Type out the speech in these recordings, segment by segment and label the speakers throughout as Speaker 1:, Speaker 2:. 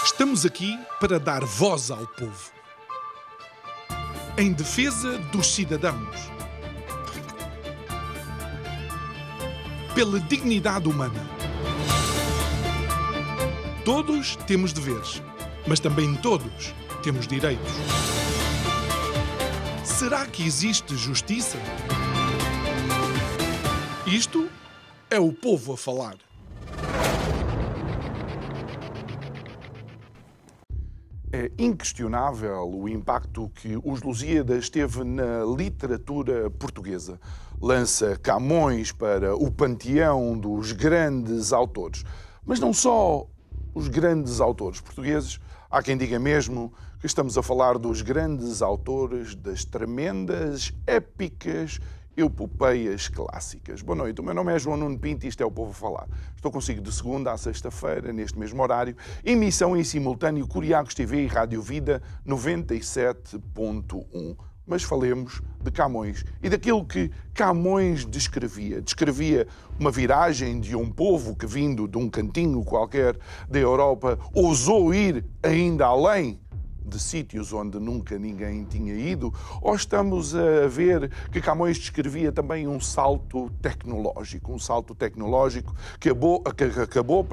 Speaker 1: Estamos aqui para dar voz ao povo, em defesa dos cidadãos, pela dignidade humana. Todos temos deveres, mas também todos temos direitos. Será que existe justiça? Isto é o povo a falar.
Speaker 2: É inquestionável o impacto que Os Lusíadas teve na literatura portuguesa. Lança Camões para o panteão dos grandes autores. Mas não só os grandes autores portugueses, há quem diga mesmo que estamos a falar dos grandes autores das tremendas, épicas epopeias clássicas. Boa noite, o meu nome é João Nuno Pinto e isto é o Povo a Falar. Estou consigo de segunda a sexta-feira, neste mesmo horário, emissão em simultâneo Curiacos TV e Rádio Vida 97.1. Mas falemos de Camões e daquilo que Camões descrevia. Descrevia uma viragem de um povo que, vindo de um cantinho qualquer da Europa, ousou ir ainda além de sítios onde nunca ninguém tinha ido, ou estamos a ver que Camões descrevia também um salto tecnológico que acabou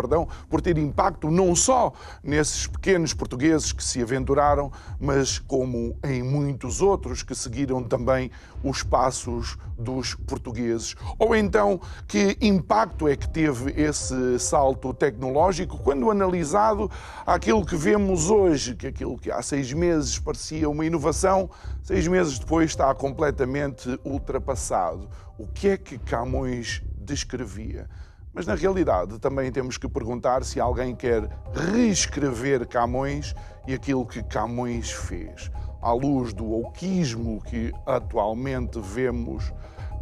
Speaker 2: por ter impacto não só nesses pequenos portugueses que se aventuraram, mas como em muitos outros que seguiram também os passos dos portugueses. Ou então, que impacto é que teve esse salto tecnológico quando analisado aquilo que vemos hoje, que aquilo que há 6 meses parecia uma inovação, 6 meses depois está completamente ultrapassado. O que é que Camões descrevia? Mas na realidade também temos que perguntar se alguém quer reescrever Camões e aquilo que Camões fez, à luz do wokeismo que atualmente vemos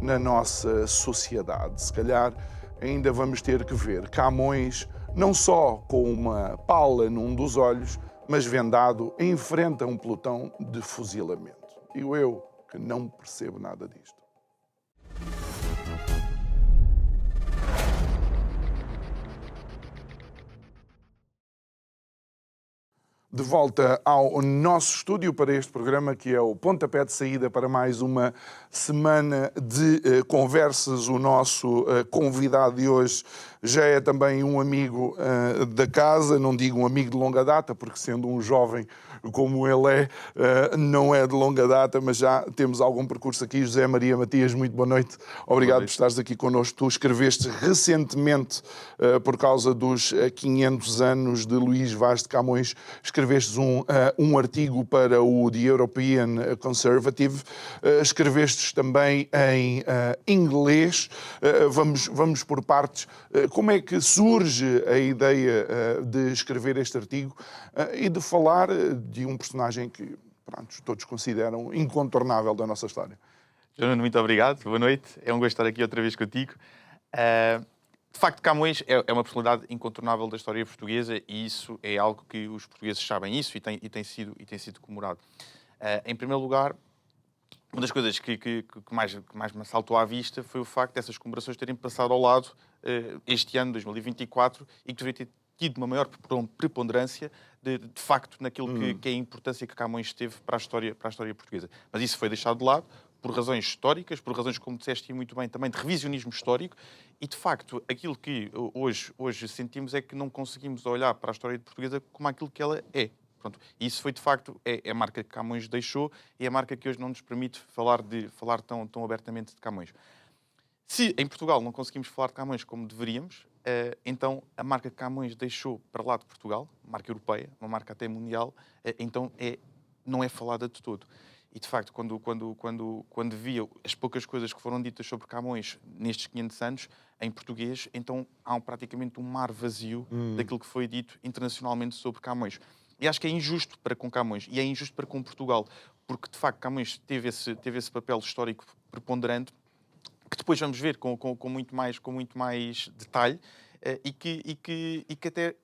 Speaker 2: na nossa sociedade. Se calhar ainda vamos ter que ver Camões não só com uma pala num dos olhos, mas vendado em frente a um pelotão de fuzilamento. E eu que não percebo nada disto. De volta ao nosso estúdio para este programa, que é o pontapé de saída para mais uma semana de conversas. O nosso convidado de hoje já é também um amigo da casa, não digo um amigo de longa data, porque sendo um jovem como ele é, não é de longa data, mas já temos algum percurso aqui. José Maria Matias, muito boa noite. Obrigado por estares aqui connosco. Tu escreveste recentemente, por causa dos 500 anos de Luís Vaz de Camões, escrevestes um artigo para o The European Conservative, escrevestes também em inglês. Vamos por partes. Como é que surge a ideia de escrever este artigo e de falar de um personagem que, pronto, todos consideram incontornável da nossa história?
Speaker 3: João, muito obrigado. Boa noite. É um gosto estar aqui outra vez contigo. De facto, Camões é uma personalidade incontornável da história portuguesa e isso é algo que os portugueses sabem isso e tem sido comemorado. Em primeiro lugar, uma das coisas que mais me saltou à vista foi o facto dessas comemorações terem passado ao lado este ano, 2024, e que deveria ter tido uma maior preponderância de facto naquilo que é a importância que Camões teve para a história portuguesa. Mas isso foi deixado de lado por razões históricas, por razões, como disseste muito bem, também de revisionismo histórico, e de facto aquilo que hoje sentimos é que não conseguimos olhar para a história portuguesa como aquilo que ela é. Pronto. E isso foi de facto a marca que Camões deixou e a marca que hoje não nos permite falar tão abertamente de Camões. Se em Portugal não conseguimos falar de Camões como deveríamos, então a marca que Camões deixou para lá de Portugal, marca europeia, uma marca até mundial, então não é falada de todo. E de facto, quando via as poucas coisas que foram ditas sobre Camões nestes 500 anos, em português, então há praticamente um mar vazio daquilo que foi dito internacionalmente sobre Camões. E acho que é injusto para com Camões e é injusto para com Portugal, porque de facto Camões teve esse papel histórico preponderante, que depois vamos ver com muito mais detalhe, e que até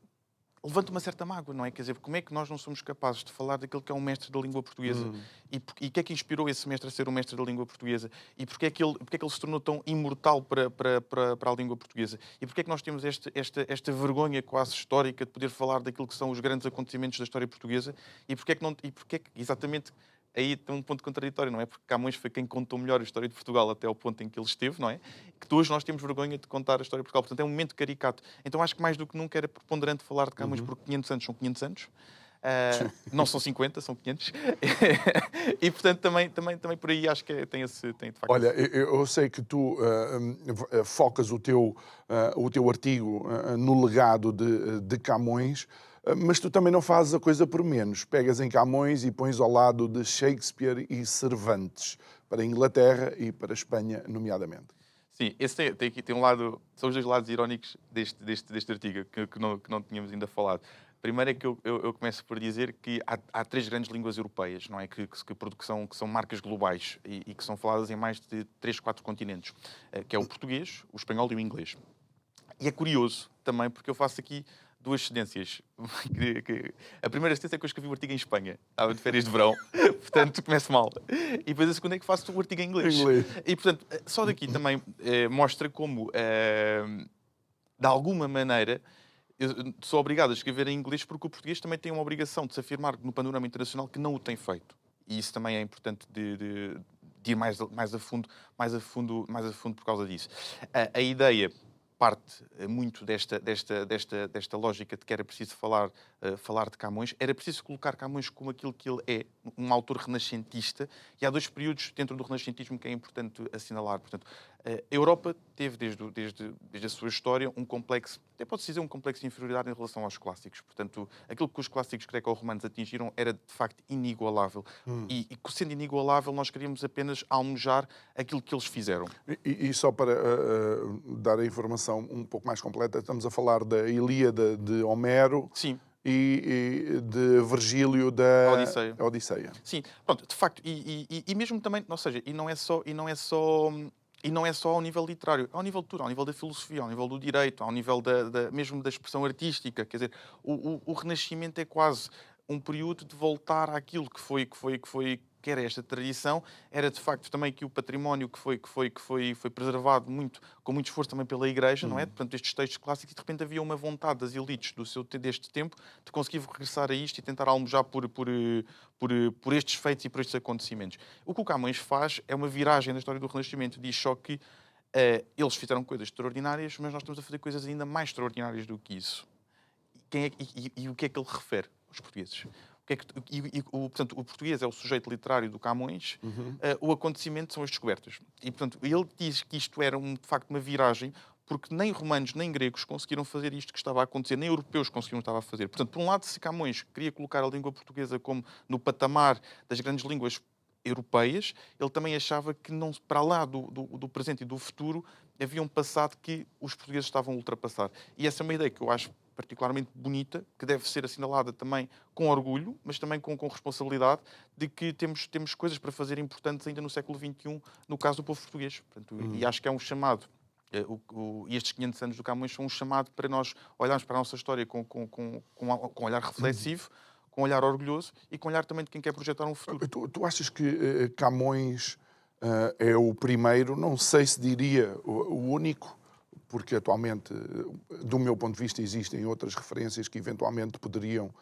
Speaker 3: levanta uma certa mágoa, não é? Quer dizer, como é que nós não somos capazes de falar daquele que é um mestre da língua portuguesa? E o que é que inspirou esse mestre a ser um mestre da língua portuguesa? E porque é que ele se tornou tão imortal para a língua portuguesa? E porque é que nós temos esta vergonha quase histórica de poder falar daquilo que são os grandes acontecimentos da história portuguesa? E porque é que exatamente... Aí tem um ponto contraditório, não é? Porque Camões foi quem contou melhor a história de Portugal até ao ponto em que ele esteve, não é? Que hoje nós temos vergonha de contar a história de Portugal. Portanto, é um momento caricato. Então acho que mais do que nunca era preponderante falar de Camões, porque 500 anos são 500 anos. Não são 50, são 500. E, portanto, também por aí acho que tem de facto...
Speaker 2: Olha, eu sei que tu focas o teu artigo no legado de Camões, mas tu também não fazes a coisa por menos. Pegas em Camões e pões ao lado de Shakespeare e Cervantes, para a Inglaterra e para a Espanha, nomeadamente.
Speaker 3: Sim, esse tem um lado... São os dois lados irónicos deste artigo, que não tínhamos ainda falado. Primeiro é que eu começo por dizer que há 3 grandes línguas europeias, não é? Que são marcas globais e que são faladas em mais de 3, 4 continentes, que é o português, o espanhol e o inglês. E é curioso também, porque eu faço aqui 2 cedências. A primeira cedência é que eu escrevi o artigo em Espanha, estava de férias de verão, portanto começo mal. E depois a segunda é que faço o artigo em inglês. E portanto, só daqui também mostra como, de alguma maneira, eu sou obrigado a escrever em inglês porque o português também tem uma obrigação de se afirmar no panorama internacional que não o tem feito. E isso também é importante de ir mais a fundo por causa disso. A ideia parte muito desta lógica de que era preciso falar de Camões. Era preciso colocar Camões como aquilo que ele é, um autor renascentista, e há 2 períodos dentro do renascentismo que é importante assinalar. Portanto, a Europa teve, desde a sua história, um complexo, até pode-se dizer um complexo de inferioridade em relação aos clássicos. Portanto, aquilo que os clássicos greco-romanos atingiram era, de facto, inigualável. E sendo inigualável, nós queríamos apenas almejar aquilo que eles fizeram.
Speaker 2: E só para dar a informação um pouco mais completa, estamos a falar da Ilíada de Homero.
Speaker 3: Sim.
Speaker 2: E de Virgílio da Odisseia.
Speaker 3: Sim, pronto, de facto, e mesmo também, ou seja, e não é só ao nível literário, ao nível de tudo, ao nível da filosofia, ao nível do direito, ao nível mesmo da expressão artística. Quer dizer, o Renascimento é quase um período de voltar àquilo que era esta tradição, era de facto também que o património que foi preservado com muito esforço também pela Igreja, não é? Portanto, estes textos clássicos, e de repente havia uma vontade das elites deste tempo de conseguir regressar a isto e tentar almejar por estes feitos e por estes acontecimentos. O que o Camões faz é uma viragem na história do Renascimento, diz só que eles fizeram coisas extraordinárias, mas nós estamos a fazer coisas ainda mais extraordinárias do que isso. E o que é que ele refere aos portugueses? Portanto, o português é o sujeito literário do Camões, o acontecimento são as descobertas. E, portanto, ele diz que isto era, de facto, uma viragem, porque nem romanos nem gregos conseguiram fazer isto que estava a acontecer, nem europeus conseguiram estava a fazer. Portanto, por um lado, se Camões queria colocar a língua portuguesa como no patamar das grandes línguas europeias, ele também achava que, não, para lá do presente e do futuro, havia um passado que os portugueses estavam a ultrapassar. E essa é uma ideia que eu acho particularmente bonita, que deve ser assinalada também com orgulho, mas também com responsabilidade, de que temos coisas para fazer importantes ainda no século XXI, no caso do povo português. Portanto, e acho que é um chamado, estes 500 anos do Camões são um chamado para nós olharmos para a nossa história com um olhar reflexivo, com um olhar orgulhoso e com um olhar também de quem quer projetar um futuro.
Speaker 2: Tu achas que Camões é o primeiro, não sei se diria o único, porque atualmente, do meu ponto de vista, existem outras referências que eventualmente poderiam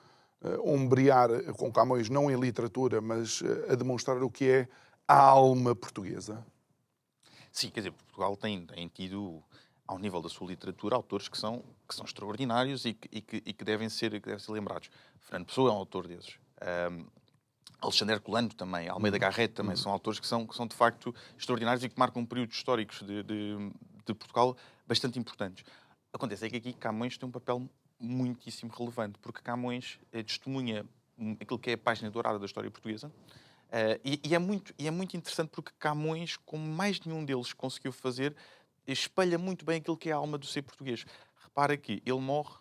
Speaker 2: ombrear com Camões, não em literatura, mas a demonstrar o que é a alma portuguesa?
Speaker 3: Sim, quer dizer, Portugal tem tido, ao nível da sua literatura, autores que são extraordinários e que devem ser lembrados. Fernando Pessoa é um autor desses. Alexandre Herculano também, Almeida Garrett também, são autores que são de facto extraordinários e que marcam períodos históricos de Portugal bastante importantes. Acontece é que aqui Camões tem um papel muitíssimo relevante, porque Camões testemunha aquilo que é a página dourada da história portuguesa, e é muito interessante porque Camões, como mais nenhum deles conseguiu fazer, espelha muito bem aquilo que é a alma do ser português. Repara que ele morre,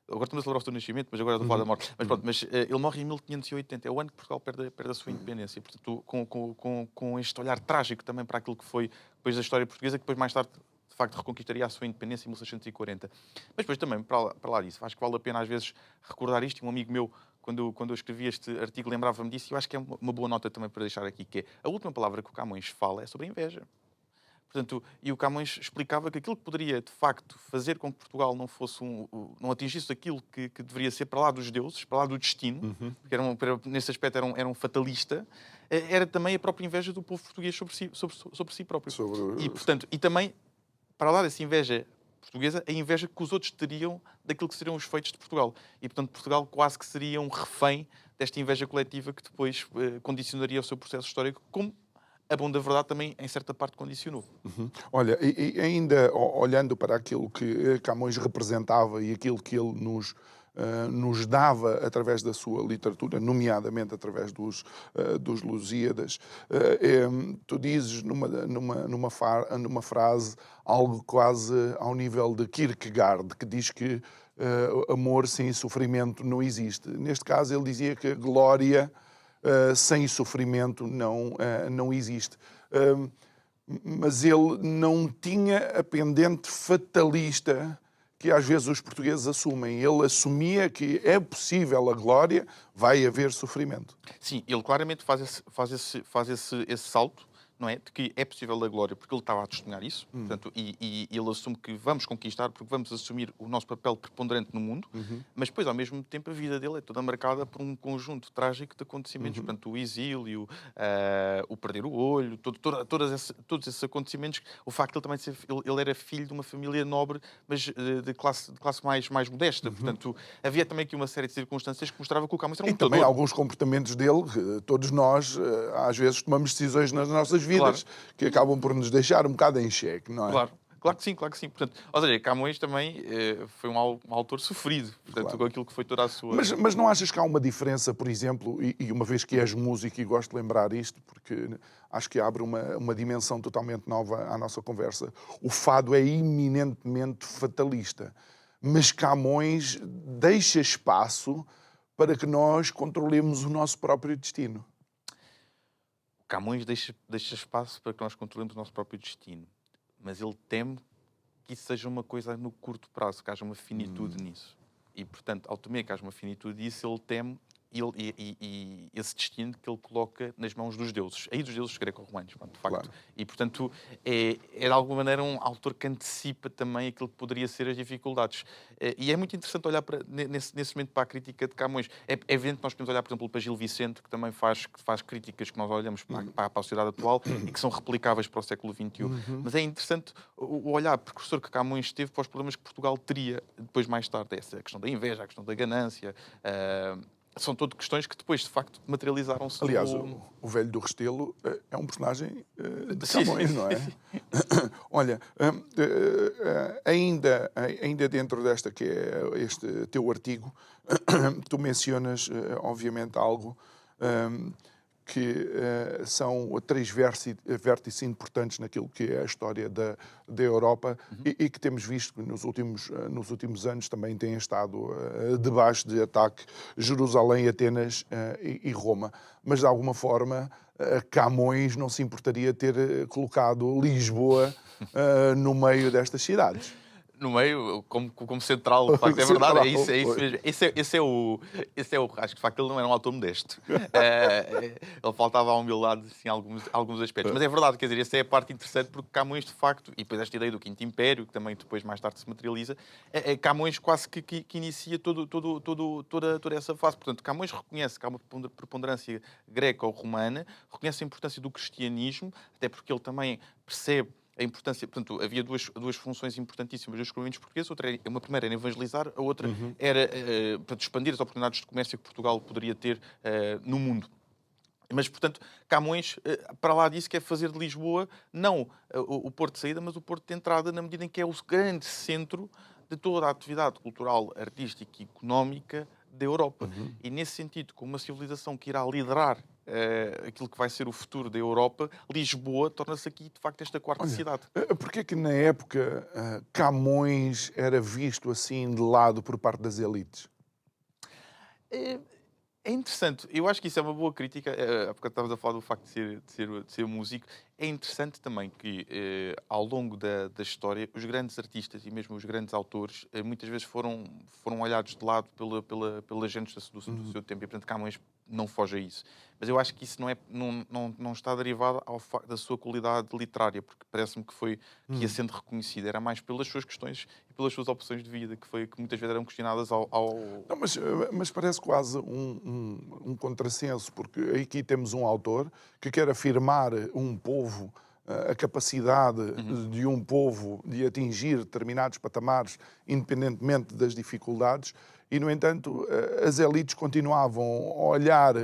Speaker 3: agora estamos a celebrar o seu nascimento, mas agora estou a falar da morte. Mas ele morre em 1580, é o ano que Portugal perde a sua independência. Portanto, com este olhar trágico também para aquilo que foi depois da história portuguesa, que depois mais tarde, de facto reconquistaria a sua independência em 1640. Mas depois também, para lá disso, acho que vale a pena às vezes recordar isto. Um amigo meu, quando eu escrevi este artigo, lembrava-me disso, e eu acho que é uma boa nota também para deixar aqui, que é a última palavra que o Camões fala é sobre a inveja. Portanto, e o Camões explicava que aquilo que poderia, de facto, fazer com que Portugal não atingisse aquilo que deveria ser para lá dos deuses, para lá do destino, porque nesse aspecto era um fatalista, era também a própria inveja do povo português sobre si próprio. E, portanto, e também, para lá dessa inveja portuguesa, a inveja que os outros teriam daquilo que seriam os feitos de Portugal. E, portanto, Portugal quase que seria um refém desta inveja coletiva que depois condicionaria o seu processo histórico, como a bom da verdade também, em certa parte, condicionou.
Speaker 2: Olha, e ainda olhando para aquilo que Camões representava e aquilo que ele nos dava através da sua literatura, nomeadamente através dos Lusíadas, tu dizes numa frase algo quase ao nível de Kierkegaard, que diz que amor sem sofrimento não existe. Neste caso, ele dizia que a glória sem sofrimento não existe. Mas ele não tinha a pendente fatalista que às vezes os portugueses assumem. Ele assumia que é possível a glória, vai haver sofrimento.
Speaker 3: Sim, ele claramente faz esse salto, não é? De que é possível a glória, porque ele estava a testemunhar isso, portanto, e ele assume que vamos conquistar, porque vamos assumir o nosso papel preponderante no mundo, mas depois, ao mesmo tempo, a vida dele é toda marcada por um conjunto trágico de acontecimentos, portanto, o exílio, o perder o olho, todos esses acontecimentos, o facto de ele também ele era filho de uma família nobre, mas de classe mais modesta, portanto, havia também aqui uma série de circunstâncias que mostrava que o Camões era um lutador.
Speaker 2: E também alguns comportamentos dele, todos nós, às vezes, tomamos decisões nas nossas vidas, claro, que acabam por nos deixar um bocado em xeque, não é?
Speaker 3: Claro que sim. Portanto, ou seja, Camões também foi um autor sofrido, portanto, claro, com aquilo que foi toda a sua...
Speaker 2: Mas não achas que há uma diferença, por exemplo, e uma vez que és músico e gosto de lembrar isto, porque acho que abre uma dimensão totalmente nova à nossa conversa, o fado é eminentemente fatalista, mas Camões deixa espaço para que nós controlemos o nosso próprio destino.
Speaker 3: Camões deixa espaço para que nós controlemos o nosso próprio destino. Mas ele teme que isso seja uma coisa no curto prazo, que haja uma finitude nisso. E, portanto, ao temer que haja uma finitude disso, ele teme e esse destino que ele coloca nas mãos dos deuses. Aí dos deuses greco-romanos, de facto. Claro. E, portanto, é de alguma maneira um autor que antecipa também aquilo que poderia ser as dificuldades. E é muito interessante olhar nesse momento para a crítica de Camões. É evidente que nós podemos olhar, por exemplo, para Gil Vicente, que também faz críticas que nós olhamos para a sociedade atual e que são replicáveis para o século XXI. Mas é interessante o olhar precursor que Camões teve para os problemas que Portugal teria depois, mais tarde. Essa questão da inveja, a questão da ganância... são todas questões que depois, de facto, materializaram-se.
Speaker 2: Aliás, o Velho do Restelo é um personagem de Camões, não é? Olha, ainda dentro desta que é este teu artigo, tu mencionas, obviamente, algo que são três vértices importantes naquilo que é a história da Europa e que temos visto que nos últimos anos também têm estado debaixo de ataque Jerusalém, Atenas e Roma. Mas, de alguma forma, Camões não se importaria ter colocado Lisboa no meio destas cidades.
Speaker 3: No meio, como central, de facto, é verdade, é isso mesmo. Esse é o... Acho que, de facto, ele não era um autor modesto. Ele faltava à humildade, assim, alguns aspectos. Mas é verdade, quer dizer, essa é a parte interessante, porque Camões, de facto, e depois esta ideia do Quinto Império, que também depois, mais tarde, se materializa, Camões quase que inicia toda essa fase. Portanto, Camões reconhece que há uma preponderância greco-romana, reconhece a importância do cristianismo, até porque ele também percebe a importância, portanto, havia duas funções importantíssimas dos descobrimentos portugueses. Uma primeira era evangelizar, a outra era expandir as oportunidades de comércio que Portugal poderia ter no mundo. Mas, portanto, Camões, para lá disso, quer fazer de Lisboa não o porto de saída, mas o porto de entrada, na medida em que é o grande centro de toda a atividade cultural, artística e económica da Europa. E, nesse sentido, como uma civilização que irá liderar aquilo que vai ser o futuro da Europa, Lisboa torna-se aqui, de facto, esta quarta cidade.
Speaker 2: Porquê que, na época, Camões era visto assim de lado por parte das elites?
Speaker 3: É É interessante, eu acho que isso é uma boa crítica, porque estavas a falar do facto de ser músico. É interessante também que, ao longo da história, os grandes artistas e mesmo os grandes autores, muitas vezes foram olhados de lado pela gente do seu tempo, e portanto Camões não foge a isso. Mas eu acho que isso não está derivado ao facto da sua qualidade literária, porque parece-me que ia sendo reconhecido, era mais pelas suas questões e pelas suas opções de vida, que muitas vezes eram questionadas ao...
Speaker 2: Não, mas parece quase um contrassenso, porque aqui temos um autor que quer afirmar um povo, a capacidade de um povo de atingir determinados patamares, independentemente das dificuldades, e, no entanto, as elites continuavam a olhar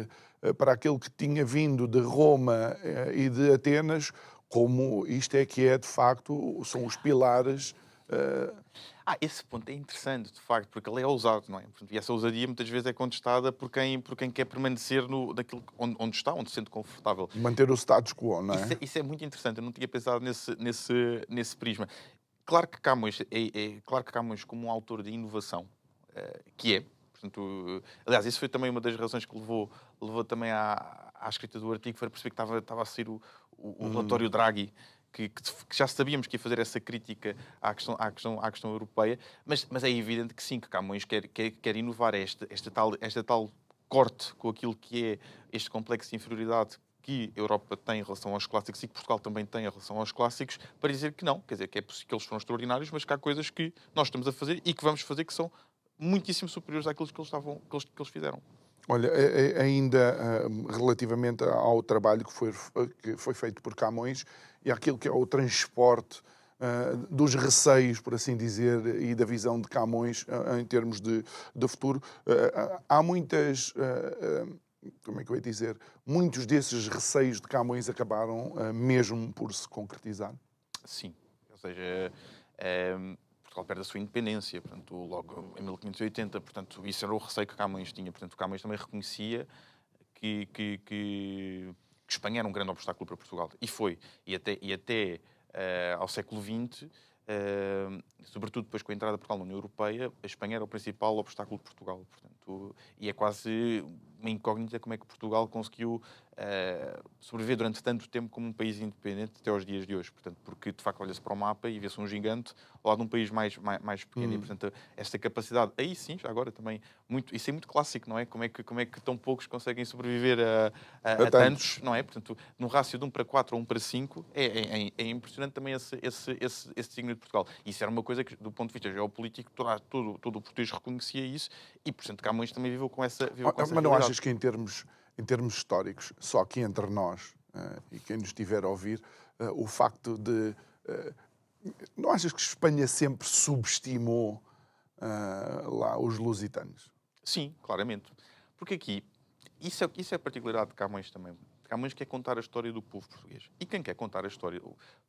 Speaker 2: para aquele que tinha vindo de Roma e de Atenas como isto é que é, de facto, são os pilares...
Speaker 3: Esse ponto é interessante, de facto, porque ele é ousado, não é? E essa ousadia muitas vezes é contestada por quem quer permanecer daquilo onde está, onde se sente confortável.
Speaker 2: Manter o status quo, não é?
Speaker 3: Isso é muito interessante, eu não tinha pensado nesse prisma. Claro que Camões claro que Camões, como um autor de inovação, que é, portanto, aliás, isso foi também uma das razões que levou também à escrita do artigo, foi perceber que estava a sair o relatório Draghi, que já sabíamos que ia fazer essa crítica à questão europeia, mas é evidente que sim, que Camões quer inovar esta tal corte com aquilo que é este complexo de inferioridade que a Europa tem em relação aos clássicos e que Portugal também tem em relação aos clássicos, para dizer que não, quer dizer, que eles foram extraordinários, mas que há coisas que nós estamos a fazer e que vamos fazer que são muitíssimo superiores àquilo que eles fizeram.
Speaker 2: Olha, ainda relativamente ao trabalho que foi feito por Camões e àquilo que é o transporte dos receios, por assim dizer, e da visão de Camões em termos de futuro, há muitas... como é que eu ia dizer? Muitos desses receios de Camões acabaram mesmo por se concretizar.
Speaker 3: Sim, ou seja... Portugal perde a sua independência, portanto, logo em 1580, portanto, isso era o receio que Camões tinha. Portanto, Camões também reconhecia que Espanha era um grande obstáculo para Portugal. E foi. E até ao século XX, sobretudo depois com a entrada de Portugal na União Europeia, a Espanha era o principal obstáculo de Portugal. Portanto, e é quase uma incógnita como é que Portugal conseguiu sobreviver durante tanto tempo como um país independente até aos dias de hoje. Portanto, porque, de facto, olha-se para o mapa e vê-se um gigante ao lado de um país mais pequeno. E, portanto, esta capacidade... Aí sim, já agora também... isso é muito clássico, não é? Como é que tão poucos conseguem sobreviver a tantos, não é? Portanto, num rácio de 1 para 4 ou 1 para 5, é impressionante também esse signo de Portugal. Isso era uma coisa que, do ponto de vista geopolítico, todo o português reconhecia isso e, portanto, Camões também viveu com essa
Speaker 2: Mas não achas que em termos históricos, só aqui entre nós e quem nos estiver a ouvir, o facto de... não achas que Espanha sempre subestimou lá os lusitanos?
Speaker 3: Sim, claramente. Porque aqui, isso é a particularidade de Camões também. Camões quer contar a história do povo português. E quem quer contar a história...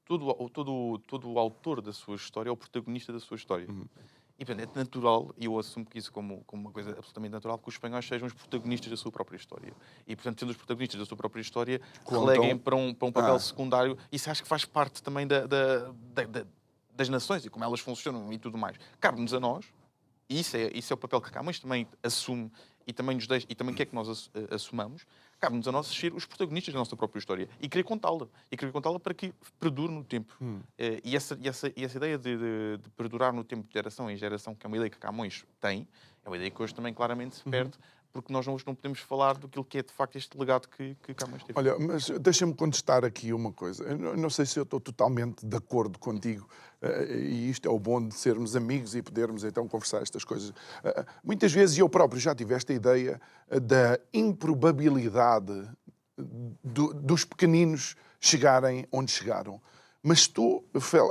Speaker 3: Todo o autor da sua história é o protagonista da sua história. E, portanto, é natural, e eu assumo que isso como uma coisa absolutamente natural, que os espanhóis sejam os protagonistas da sua própria história. E, portanto, sendo os protagonistas da sua própria história, releguem para um papel secundário. Isso acho que faz parte também das nações e como elas funcionam e tudo mais. Cabe-nos a nós, e isso é o papel que Camões também assume e também nos deixa, e também quer que nós assumamos. Cabe-nos a nós ser os protagonistas da nossa própria história e querer contá-la. E querer contá-la para que perdure no tempo. E essa ideia de perdurar no tempo de geração em geração, que é uma ideia que Camões tem, é uma ideia que hoje também claramente se perde, porque nós não podemos falar daquilo que é de facto este legado que Camões teve.
Speaker 2: Olha, mas deixa-me contestar aqui uma coisa. Eu não sei se eu estou totalmente de acordo contigo, e isto é o bom de sermos amigos e podermos então conversar estas coisas. Muitas vezes eu próprio já tive esta ideia da improbabilidade dos pequeninos chegarem onde chegaram. Mas tu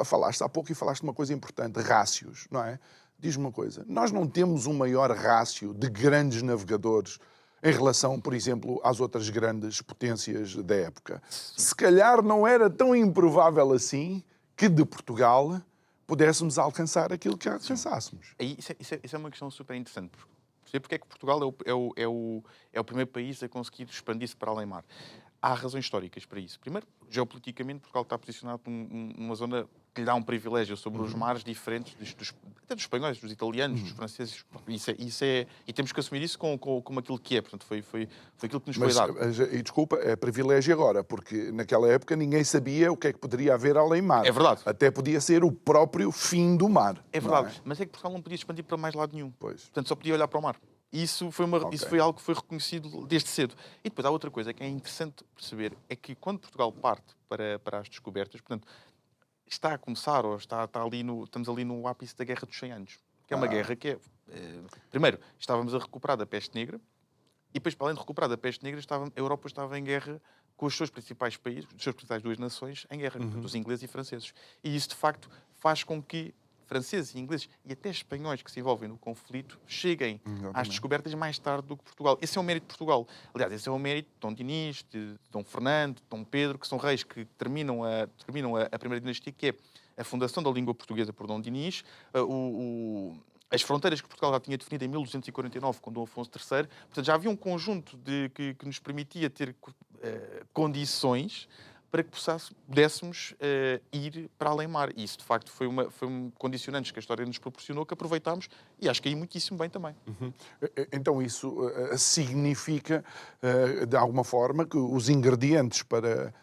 Speaker 2: falaste há pouco e falaste de uma coisa importante, rácios, não é? Diz-me uma coisa, nós não temos um maior rácio de grandes navegadores em relação, por exemplo, às outras grandes potências da época. Se calhar não era tão improvável assim que de Portugal pudéssemos alcançar aquilo que alcançássemos.
Speaker 3: Isso é uma questão super interessante. Porque é que Portugal é o primeiro país a conseguir expandir-se para além mar. há razões históricas para isso. Primeiro, geopoliticamente, Portugal está posicionado numa zona que lhe dá um privilégio sobre os mares diferentes até dos espanhóis, dos italianos, dos franceses. E temos que assumir isso como aquilo que é. Portanto, foi aquilo que nos foi dado.
Speaker 2: E desculpa, é privilégio agora, porque naquela época ninguém sabia o que é que poderia haver além mar.
Speaker 3: É verdade.
Speaker 2: Até podia ser o próprio fim do mar.
Speaker 3: É verdade. Mas é que Portugal não podia expandir para mais lado nenhum.
Speaker 2: Pois.
Speaker 3: Portanto, só podia olhar para o mar. Isso foi algo que foi reconhecido desde cedo. E depois há outra coisa que é interessante perceber, é que quando Portugal parte para as descobertas, portanto, está a começar, ou estamos ali no ápice da Guerra dos 100 Anos, que é uma guerra que primeiro, estávamos a recuperar da peste negra, e depois, para além de recuperar da peste negra, a Europa estava em guerra com os seus principais países, as suas principais duas nações, em guerra, os ingleses e franceses. E isso, de facto, faz com que franceses e ingleses e até espanhóis que se envolvem no conflito cheguem às descobertas mais tarde do que Portugal. Esse é o mérito de Portugal. Aliás, esse é o mérito de Dom Dinis, de Dom Fernando, de Dom Pedro, que são reis que terminam a primeira dinastia, que é a fundação da língua portuguesa por Dom Dinis, as fronteiras que Portugal já tinha definido em 1249 com Dom Afonso III. Portanto, já havia um conjunto que nos permitia ter condições para que pudéssemos ir para além mar. E isso, de facto, foi um condicionante que a história nos proporcionou, que aproveitámos e acho que aí muitíssimo bem também.
Speaker 2: Então isso significa, de alguma forma, que os ingredientes para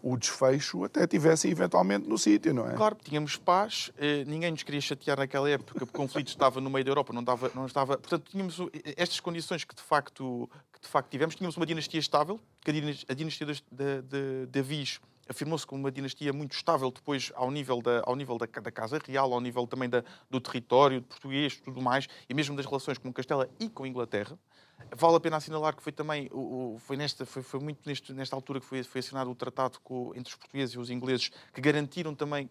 Speaker 2: o desfecho até tivessem eventualmente no sítio, não é?
Speaker 3: Claro, tínhamos paz, ninguém nos queria chatear naquela época, porque o conflito estava no meio da Europa, não estava... Portanto, tínhamos estas condições que de facto tivemos. Tínhamos uma dinastia estável, que a dinastia de Avis afirmou-se como uma dinastia muito estável depois ao nível da Casa Real, ao nível também do território português, tudo mais, e mesmo das relações com Castela e com a Inglaterra. Vale a pena assinalar que foi também foi muito nesta altura que foi assinado o tratado entre os portugueses e os ingleses, que garantiram também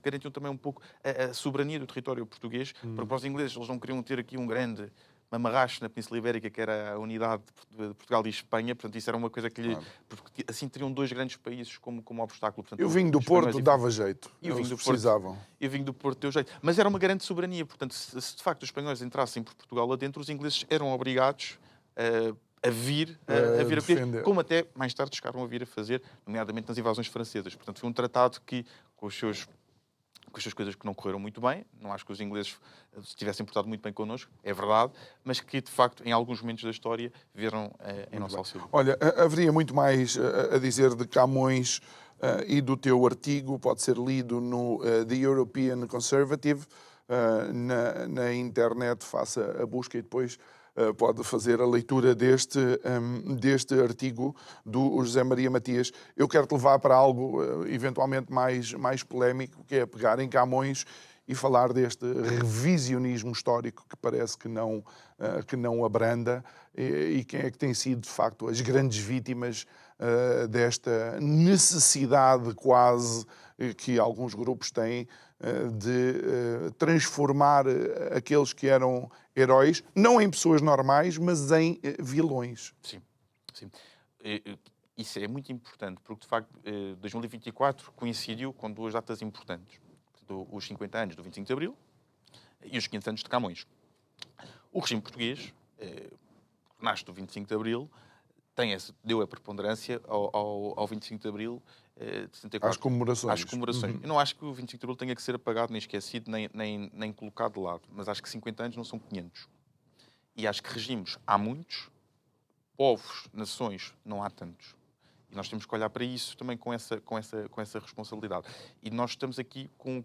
Speaker 3: um pouco a soberania do território português, porque para os ingleses eles não queriam ter aqui um grande mamarracho na Península Ibérica, que era a unidade de Portugal e Espanha. Portanto, isso era uma coisa que porque assim teriam dois grandes países como obstáculo. Portanto,
Speaker 2: e o vinho do Porto dava jeito.
Speaker 3: E o vinho do
Speaker 2: precisavam.
Speaker 3: E o vinho do Porto deu jeito. Mas era uma grande soberania. Portanto, se de facto os espanhóis entrassem por Portugal adentro, os ingleses eram obrigados a vir a defender, como até mais tarde chegaram a vir a fazer, nomeadamente nas invasões francesas. Portanto, foi um tratado que, com as suas coisas que não correram muito bem, não acho que os ingleses se tivessem portado muito bem connosco, é verdade, mas que, de facto, em alguns momentos da história, vieram em nosso auxílio.
Speaker 2: Olha, haveria muito mais a dizer de Camões e do teu artigo, pode ser lido no The European Conservative, na internet, faça a busca e depois pode fazer a leitura deste artigo do José Maria Matias. Eu quero-te levar para algo eventualmente mais polémico, que é pegar em Camões e falar deste revisionismo histórico que parece que não abranda, e quem é que tem sido, de facto, as grandes vítimas desta necessidade quase que alguns grupos têm de transformar aqueles que eram heróis, não em pessoas normais, mas em vilões.
Speaker 3: Sim, sim. Isso é muito importante, porque, de facto, 2024 coincidiu com duas datas importantes. Os 50 anos do 25 de Abril e os 500 anos de Camões. O regime português, que nasce do 25 de Abril, deu a preponderância ao 25 de Abril de 74.
Speaker 2: Às comemorações.
Speaker 3: Eu não acho que o 25 de Abril tenha que ser apagado, nem esquecido, nem colocado de lado. Mas acho que 50 anos não são 500. E acho que regimes há muitos, povos, nações, não há tantos. E nós temos que olhar para isso também com essa responsabilidade. E nós estamos aqui com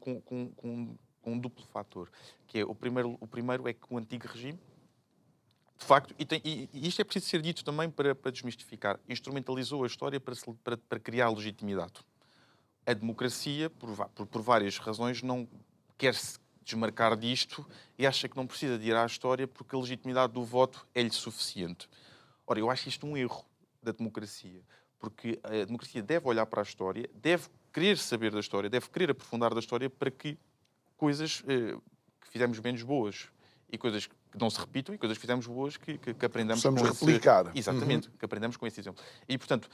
Speaker 3: um duplo fator, que é o primeiro é que o antigo regime, de facto, e isto é preciso ser dito também para desmistificar, instrumentalizou a história para criar legitimidade. A democracia, por várias razões, não quer se desmarcar disto e acha que não precisa de ir à história porque a legitimidade do voto é-lhe suficiente. Ora, eu acho isto um erro da democracia, porque a democracia deve olhar para a história, deve querer saber da história, deve querer aprofundar da história para que coisas que fizemos menos boas e coisas que não se repitam e coisas que fizemos boas que aprendamos
Speaker 2: com replicar.
Speaker 3: Exatamente, que aprendemos com esse exemplo. E, portanto,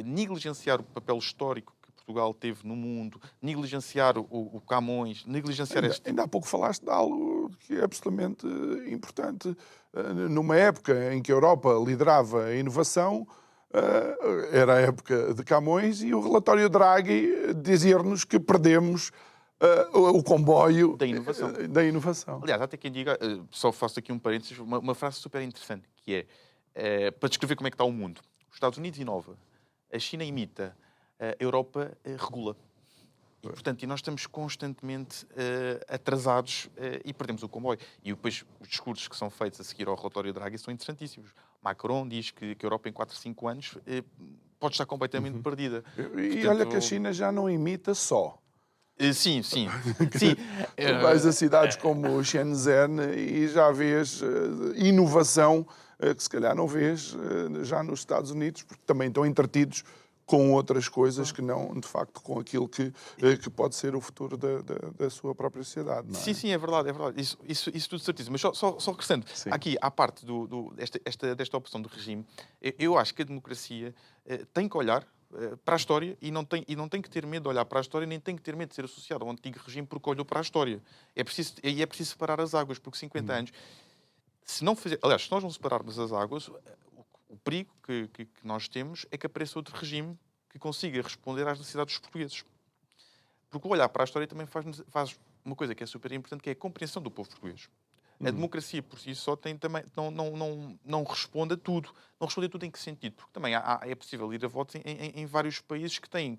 Speaker 3: negligenciar o papel histórico que Portugal teve no mundo, negligenciar o Camões, negligenciar
Speaker 2: Ainda há pouco falaste de algo que é absolutamente importante. Numa época em que a Europa liderava a inovação, era a época de Camões, e o relatório Draghi dizer-nos que perdemos o comboio da inovação.
Speaker 3: Aliás, há até quem diga, só faço aqui um parênteses, uma frase super interessante, que é, para descrever como é que está o mundo. Os Estados Unidos inova, a China imita, a Europa regula. E, portanto, nós estamos constantemente atrasados e perdemos o comboio. E depois os discursos que são feitos a seguir ao relatório Draghi são interessantíssimos. Macron diz que a Europa em 4, 5 anos pode estar completamente perdida.
Speaker 2: E
Speaker 3: Portanto,
Speaker 2: olha que a China já não imita só.
Speaker 3: Sim.
Speaker 2: Tu vais a cidades como Shenzhen e já vês inovação que se calhar não vês já nos Estados Unidos, porque também estão entretidos com outras coisas que não, de facto, com aquilo que pode ser o futuro da sua própria sociedade. Não é?
Speaker 3: Sim, é verdade. Isso tudo certíssimo. Mas só acrescento, aqui, à parte desta opção do regime, eu acho que a democracia tem que olhar para a história e não tem que ter medo de olhar para a história, nem tem que ter medo de ser associado ao antigo regime porque olhou para a história. É preciso separar as águas, porque 50 anos... se nós não separarmos as águas, o perigo que nós temos é que apareça outro regime que consiga responder às necessidades dos portugueses. Porque o olhar para a história também faz uma coisa que é super importante, que é a compreensão do povo português. A democracia por si só não responde a tudo. Não responde a tudo em que sentido? Porque também é possível ir a votos em vários países que têm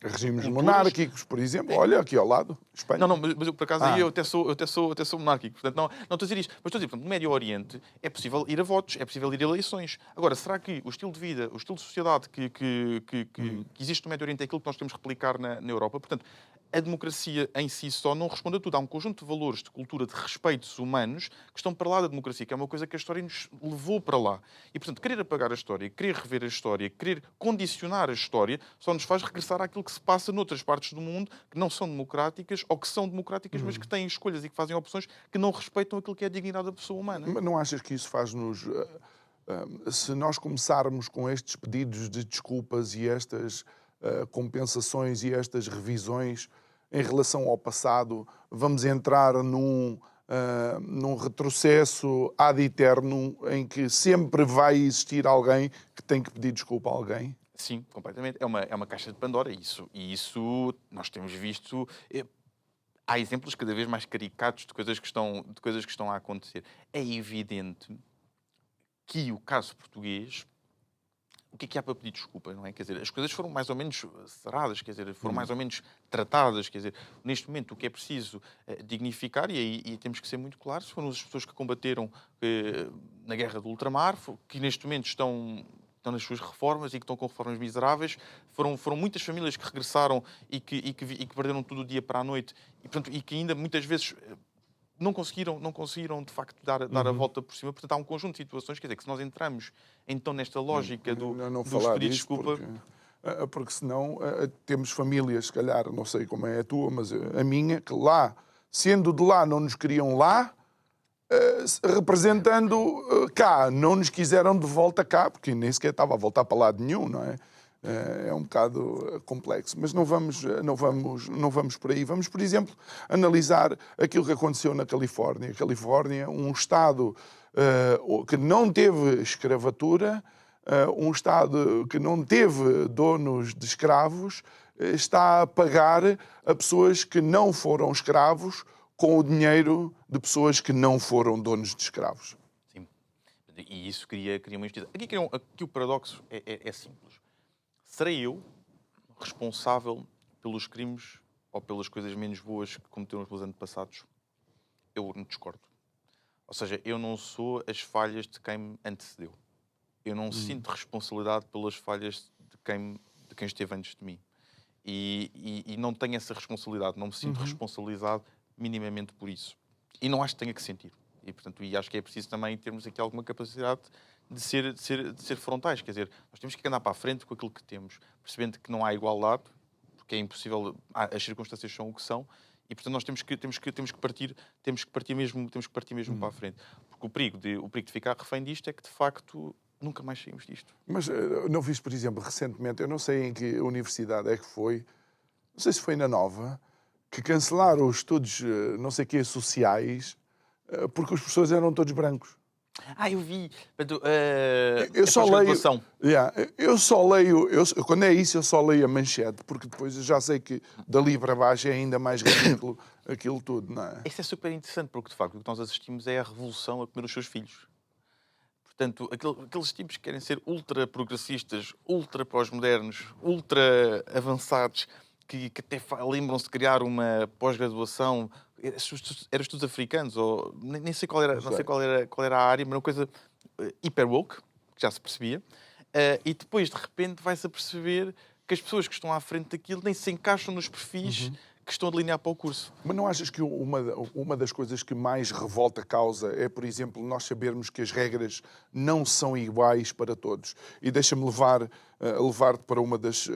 Speaker 2: regimes
Speaker 3: culturas...
Speaker 2: monárquicos, por exemplo. Olha, aqui ao lado, Espanha.
Speaker 3: Mas eu, por acaso, aí eu até sou monárquico. Portanto, não estou a dizer isto. Mas estou a dizer, portanto, no Médio Oriente é possível ir a votos, é possível ir a eleições. Agora, será que o estilo de vida, o estilo de sociedade que existe no Médio Oriente é aquilo que nós temos que replicar na Europa? Portanto, a democracia em si só não responde a tudo. Há um conjunto de valores, de cultura, de respeitos humanos que estão para lá da democracia, que é uma coisa que a história nos levou para lá. E, portanto, querer apagar a história, querer rever a história, querer condicionar a história, só nos faz regressar àquilo que se passa noutras partes do mundo que não são democráticas ou que são democráticas, mas que têm escolhas e que fazem opções que não respeitam aquilo que é a dignidade da pessoa humana.
Speaker 2: Mas não achas que isso faz-nos... se nós começarmos com estes pedidos de desculpas e estas compensações e estas revisões em relação ao passado, vamos entrar num retrocesso ad eternum em que sempre vai existir alguém que tem que pedir desculpa a alguém?
Speaker 3: Sim, completamente. É uma caixa de Pandora isso nós temos visto. Há exemplos cada vez mais caricatos de coisas que estão a acontecer. É evidente que o caso português, o que é que há para pedir desculpa, não é? Quer dizer, as coisas foram mais ou menos cerradas, quer dizer, foram mais ou menos tratadas, quer dizer, neste momento o que é preciso dignificar, e temos que ser muito claros, foram as pessoas que combateram na guerra do ultramar, que neste momento estão nas suas reformas e que estão com reformas miseráveis, foram muitas famílias que regressaram e que perderam tudo do dia para a noite, e que ainda muitas vezes... não conseguiram de facto dar a volta por cima. Portanto, há um conjunto de situações, quer dizer, que se nós entramos então nesta lógica dos pedidos de desculpa...
Speaker 2: Porque senão temos famílias, se calhar, não sei como é a tua, mas a minha, que lá, sendo de lá, não nos queriam lá, representando cá, não nos quiseram de volta cá, porque nem sequer estava a voltar para lado nenhum, não é? É um bocado complexo, mas não vamos por aí. Vamos, por exemplo, analisar aquilo que aconteceu na Califórnia. A Califórnia, um estado que não teve escravatura, um estado que não teve donos de escravos, está a pagar a pessoas que não foram escravos com o dinheiro de pessoas que não foram donos de escravos.
Speaker 3: Sim, e isso cria uma injustiça. Aqui o paradoxo é simples. Serei eu responsável pelos crimes ou pelas coisas menos boas que cometeram os meus antepassados? Eu não discordo. Ou seja, eu não sou as falhas de quem me antecedeu. Eu não sinto responsabilidade pelas falhas de quem esteve antes de mim. E não tenho essa responsabilidade, não me sinto responsabilizado minimamente por isso. E não acho que tenha que sentir. E, portanto, acho que é preciso também termos aqui alguma capacidade de ser frontais. Quer dizer, nós temos que andar para a frente com aquilo que temos, percebendo que não há igualdade, porque é impossível, as circunstâncias são o que são, e portanto nós temos que partir mesmo para a frente. Porque o perigo de ficar refém disto é que, de facto, nunca mais saímos disto.
Speaker 2: Mas não viste, por exemplo, recentemente, eu não sei em que universidade é que foi, não sei se foi na Nova, que cancelaram os estudos, não sei o quê, sociais, porque os professores eram todos brancos.
Speaker 3: Eu vi. Portanto,
Speaker 2: Eu só leio.
Speaker 3: pós-graduação.
Speaker 2: Eu só leio. Quando é isso, eu só leio a manchete, porque depois eu já sei que dali para baixo é ainda mais ridículo aquilo tudo, não é?
Speaker 3: Isso é super interessante, porque de facto o que nós assistimos é a revolução a comer os seus filhos. Portanto, aqueles tipos que querem ser ultra progressistas, ultra pós-modernos, ultra avançados, que até lembram-se de criar uma pós-graduação, eram estudos africanos, ou nem sei qual era, não sei qual era a área, mas uma coisa hiper woke, que já se percebia, e depois de repente vai-se a perceber que as pessoas que estão à frente daquilo nem se encaixam nos perfis que estão a delinear para o curso.
Speaker 2: Mas não achas que uma das coisas que mais revolta causa é, por exemplo, nós sabermos que as regras não são iguais para todos? E deixa-me levar-te para uma das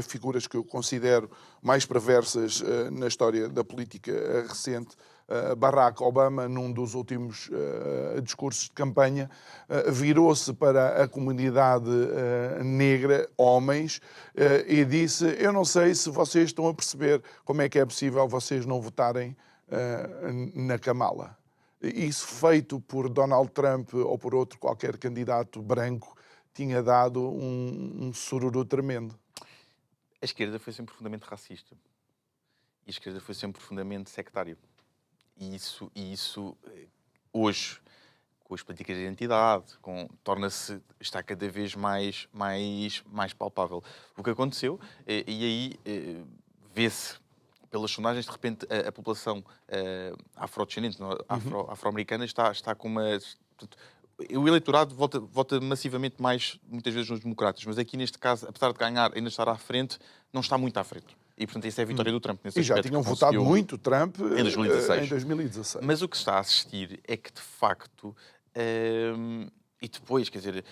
Speaker 2: figuras que eu considero mais perversas na história da política recente. Barack Obama, num dos últimos discursos de campanha, virou-se para a comunidade negra, homens, e disse: eu não sei se vocês estão a perceber como é que é possível vocês não votarem na Kamala. Isso feito por Donald Trump ou por outro qualquer candidato branco tinha dado um sururu tremendo.
Speaker 3: A esquerda foi sempre profundamente racista. E a esquerda foi sempre profundamente sectária. E isso hoje, com as políticas de identidade, está cada vez mais palpável. O que aconteceu, e aí vê-se pelas sondagens, de repente a população afrodescendente, afro-americana, está com uma... O eleitorado vota massivamente mais, muitas vezes, nos democratas, mas aqui, neste caso, apesar de ganhar, ainda estar à frente, não está muito à frente. E, portanto, isso é a vitória do Trump nesse aspecto.
Speaker 2: E já tinham votado muito Trump
Speaker 3: em
Speaker 2: 2016.
Speaker 3: Mas o que se está a assistir é que, de facto, e depois, quer dizer,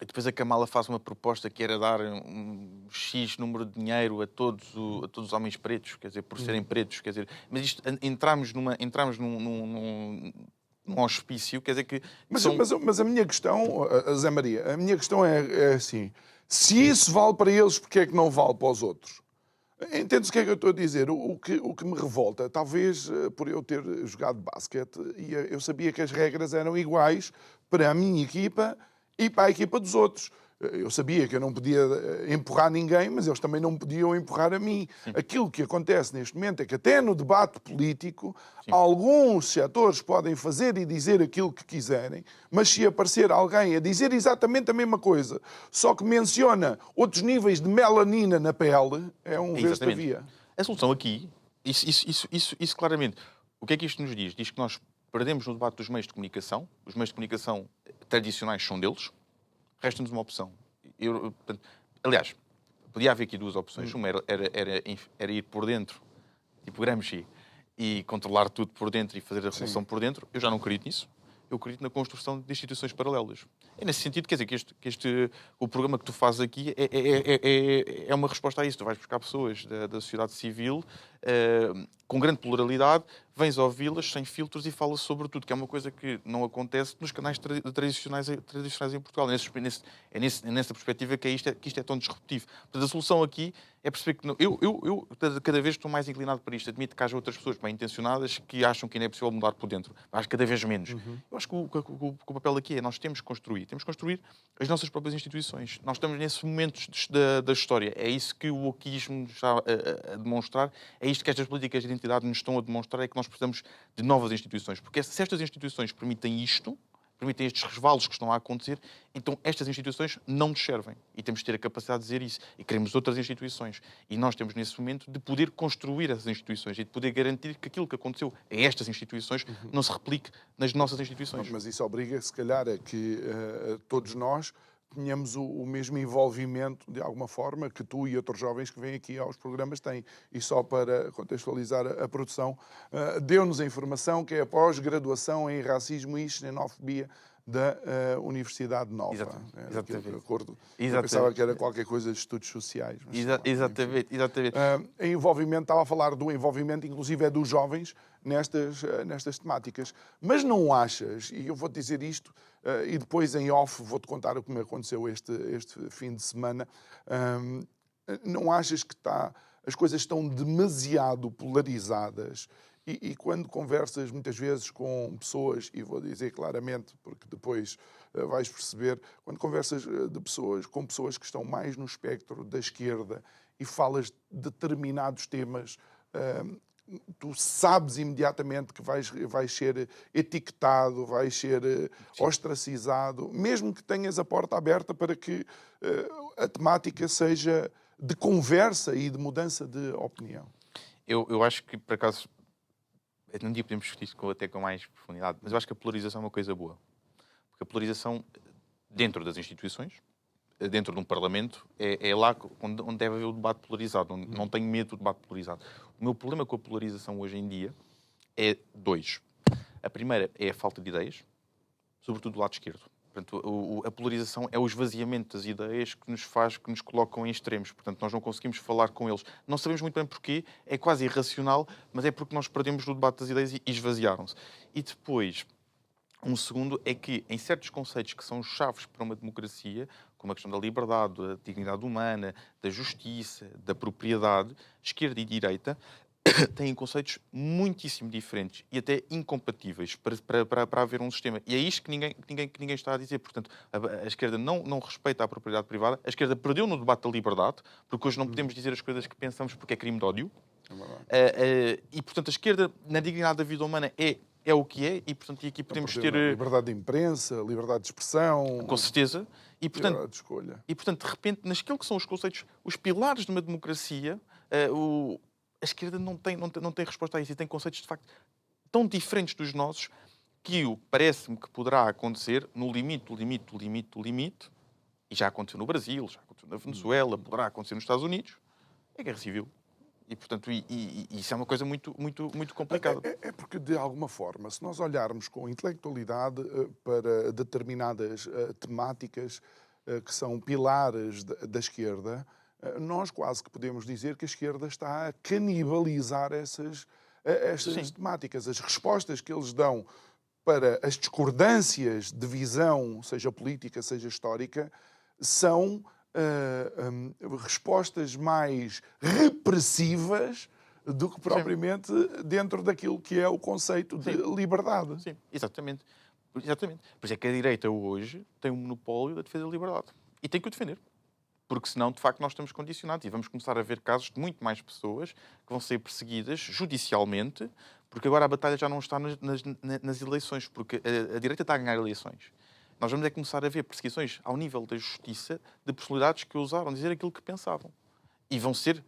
Speaker 3: depois a Kamala faz uma proposta que era dar um X número de dinheiro a todos os homens pretos, quer dizer, por serem pretos, quer dizer, mas isto, entramos num auspício, quer dizer que...
Speaker 2: Mas a minha questão, Zé Maria, a minha questão é assim: se isso vale para eles, porque é que não vale para os outros? Entendes o que é que eu estou a dizer? O que me revolta, talvez por eu ter jogado basquete, e eu sabia que as regras eram iguais para a minha equipa e para a equipa dos outros. Eu sabia que eu não podia empurrar ninguém, mas eles também não podiam empurrar a mim. Sim. Aquilo que acontece neste momento é que até no debate político, sim, alguns setores podem fazer e dizer aquilo que quiserem, mas se aparecer alguém a dizer exatamente a mesma coisa, só que menciona outros níveis de melanina na pele, é um vez da via.
Speaker 3: A solução aqui, isso claramente, o que é que isto nos diz? Diz que nós perdemos no debate dos meios de comunicação, os meios de comunicação tradicionais são deles. Resta-nos uma opção. Aliás, podia haver aqui duas opções. Uma era ir por dentro, tipo Gramsci, e controlar tudo por dentro e fazer a revolução por dentro. Eu já não acredito nisso. Eu acredito na construção de instituições paralelas. É nesse sentido, quer dizer, que o programa que tu fazes aqui é uma resposta a isso. Tu vais buscar pessoas da sociedade civil com grande pluralidade, vens ouvi-las sem filtros e falas sobre tudo, que é uma coisa que não acontece nos canais tradicionais em Portugal. É nessa perspectiva que isto é tão disruptivo. Portanto, a solução aqui é perceber que... Eu cada vez estou mais inclinado para isto. Admito que haja outras pessoas bem intencionadas que acham que ainda é possível mudar por dentro. Mas cada vez menos. Eu acho que o papel aqui é nós temos que construir as nossas próprias instituições. Nós estamos nesses momentos da história. É isso que o wokeismo está a demonstrar. É isto que estas políticas de identidade nos estão a demonstrar, é que nós precisamos de novas instituições. Porque se estas instituições permitem isto, permitem estes resvalos que estão a acontecer, então estas instituições não nos servem. E temos de ter a capacidade de dizer isso. E queremos outras instituições. E nós temos nesse momento de poder construir essas instituições e de poder garantir que aquilo que aconteceu a estas instituições não se replique nas nossas instituições.
Speaker 2: Mas isso obriga, se calhar, a que todos nós tenhamos o mesmo envolvimento, de alguma forma, que tu e outros jovens que vêm aqui aos programas têm. E só para contextualizar a produção, deu-nos a informação que é a pós-graduação em racismo e xenofobia da Universidade Nova.
Speaker 3: Exatamente.
Speaker 2: Eu pensava que era qualquer coisa de estudos sociais. Mas,
Speaker 3: exatamente.
Speaker 2: Estava a falar do envolvimento, inclusive é dos jovens, nestas temáticas. Mas não achas, e eu vou-te dizer isto, e depois em off vou-te contar o que me aconteceu este fim de semana, não achas que as coisas estão demasiado polarizadas E quando conversas muitas vezes com pessoas, e vou dizer claramente, porque depois vais perceber, quando conversas com pessoas que estão mais no espectro da esquerda e falas de determinados temas, tu sabes imediatamente que vais ser etiquetado, vais ser ostracizado, mesmo que tenhas a porta aberta para que a temática seja de conversa e de mudança de opinião.
Speaker 3: Eu acho que, por acaso, um dia podemos discutir isso até com mais profundidade, mas eu acho que a polarização é uma coisa boa. Porque a polarização, dentro das instituições, dentro de um Parlamento, é lá onde deve haver o debate polarizado. Não tenho medo do debate polarizado. O meu problema com a polarização hoje em dia é dois. A primeira é a falta de ideias, sobretudo do lado esquerdo. Portanto, a polarização é o esvaziamento das ideias que nos colocam em extremos. Portanto, nós não conseguimos falar com eles. Não sabemos muito bem porquê, é quase irracional, mas é porque nós perdemos o debate das ideias e esvaziaram-se. E depois, um segundo é que, em certos conceitos que são chaves para uma democracia, como a questão da liberdade, da dignidade humana, da justiça, da propriedade, esquerda e direita têm conceitos muitíssimo diferentes e até incompatíveis para haver um sistema. E é isto que ninguém está a dizer. Portanto, a esquerda não respeita a propriedade privada, a esquerda perdeu no debate da liberdade, porque hoje não podemos dizer as coisas que pensamos porque é crime de ódio. E, portanto, a esquerda, na dignidade da vida humana, é o que é, e, portanto, e aqui podemos ter...
Speaker 2: Liberdade de imprensa, liberdade de expressão...
Speaker 3: Com certeza. E, portanto,
Speaker 2: liberdade de escolha.
Speaker 3: E, portanto, de repente, naquilo que são os conceitos, os pilares de uma democracia, a esquerda não tem resposta a isso. E tem conceitos, de facto, tão diferentes dos nossos que parece-me que poderá acontecer no limite, e já aconteceu no Brasil, já aconteceu na Venezuela, poderá acontecer nos Estados Unidos, é guerra civil. E, portanto, isso é uma coisa muito complicada.
Speaker 2: É porque, de alguma forma, se nós olharmos com intelectualidade para determinadas temáticas que são pilares da esquerda, nós quase que podemos dizer que a esquerda está a canibalizar essas temáticas. As respostas que eles dão para as discordâncias de visão, seja política, seja histórica, são respostas mais repressivas do que propriamente dentro daquilo que é o conceito de liberdade.
Speaker 3: Sim, exatamente. Por isso é que a direita hoje tem um monopólio da defesa da liberdade. E tem que o defender. Porque senão, de facto, nós estamos condicionados e vamos começar a ver casos de muito mais pessoas que vão ser perseguidas judicialmente, porque agora a batalha já não está nas eleições, porque a direita está a ganhar eleições. Nós vamos começar a ver perseguições ao nível da justiça de personalidades que ousaram dizer aquilo que pensavam. E vão ser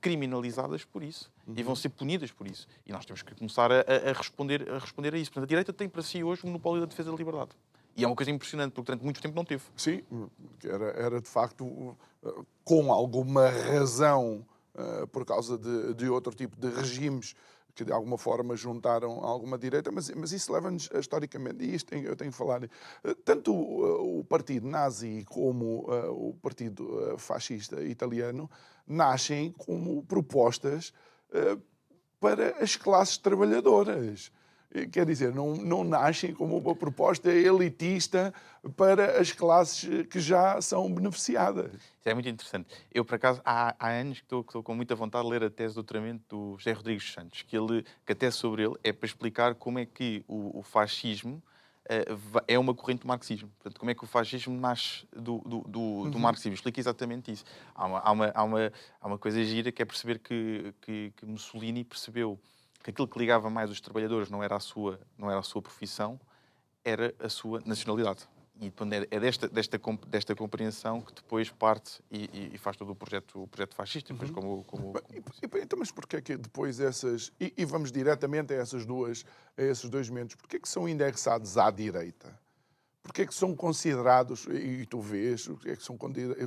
Speaker 3: criminalizadas por isso. E vão ser punidas por isso. E nós temos que começar a responder a isso. Portanto, a direita tem para si hoje o monopólio da defesa da liberdade. E é uma coisa impressionante, porque durante muito tempo não teve.
Speaker 2: Sim, era de facto com alguma razão por causa de outro tipo de regimes que de alguma forma juntaram alguma direita, mas isso leva-nos historicamente, e isto eu tenho que falar, tanto o partido nazi como o partido fascista italiano nascem como propostas para as classes trabalhadoras. Quer dizer, não nascem como uma proposta elitista para as classes que já são beneficiadas.
Speaker 3: Isso é muito interessante. Eu, por acaso, há anos que estou com muita vontade de ler a tese de doutoramento do José Rodrigues Santos, que a tese sobre ele é para explicar como é que o fascismo é uma corrente do marxismo. Portanto, como é que o fascismo nasce do marxismo. Explica exatamente isso. Há uma coisa gira que é perceber que Mussolini percebeu que aquilo que ligava mais os trabalhadores não era a sua profissão, era a sua nacionalidade. E é desta compreensão que depois parte e faz todo o projeto fascista. Depois
Speaker 2: Então, mas porquê é que depois essas... E vamos diretamente a esses dois momentos. Porquê é que são indexados à direita? Porquê é que são considerados, e tu vês, porquê é que são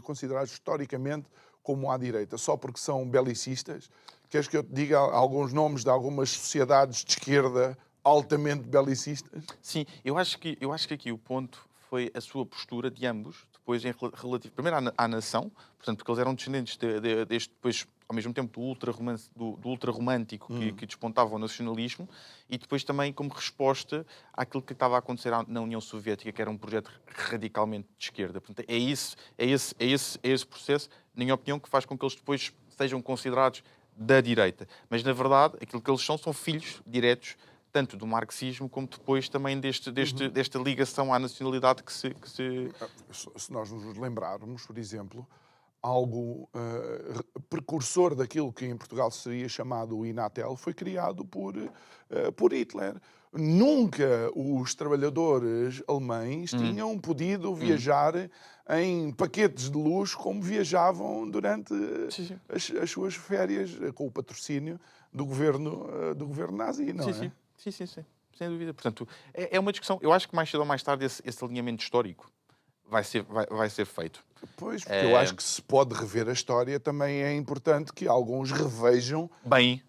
Speaker 2: considerados historicamente como à direita? Só porque são belicistas? Queres que eu te diga alguns nomes de algumas sociedades de esquerda altamente belicistas?
Speaker 3: Sim, eu acho que aqui o ponto foi a sua postura de ambos, depois em relativo, primeiro à nação, portanto, porque eles eram descendentes deste, depois, ao mesmo tempo, do ultrarromântico que despontava o nacionalismo, e depois também como resposta àquilo que estava a acontecer na União Soviética, que era um projeto radicalmente de esquerda. Portanto, é esse processo, na minha opinião, que faz com que eles depois sejam considerados da direita. Mas, na verdade, aquilo que eles são filhos diretos tanto do marxismo como depois também desta ligação à nacionalidade que se...
Speaker 2: Se nós nos lembrarmos, por exemplo, algo precursor daquilo que em Portugal seria chamado o Inatel foi criado por Hitler. Nunca os trabalhadores alemães tinham podido viajar em paquetes de luxo como viajavam durante as suas férias, com o patrocínio do governo nazi, não é?
Speaker 3: Sim, sem dúvida. Portanto, é uma discussão. Eu acho que mais cedo ou mais tarde esse alinhamento histórico vai ser feito.
Speaker 2: Pois, porque eu acho que se pode rever a história, também é importante que alguns revejam
Speaker 3: bem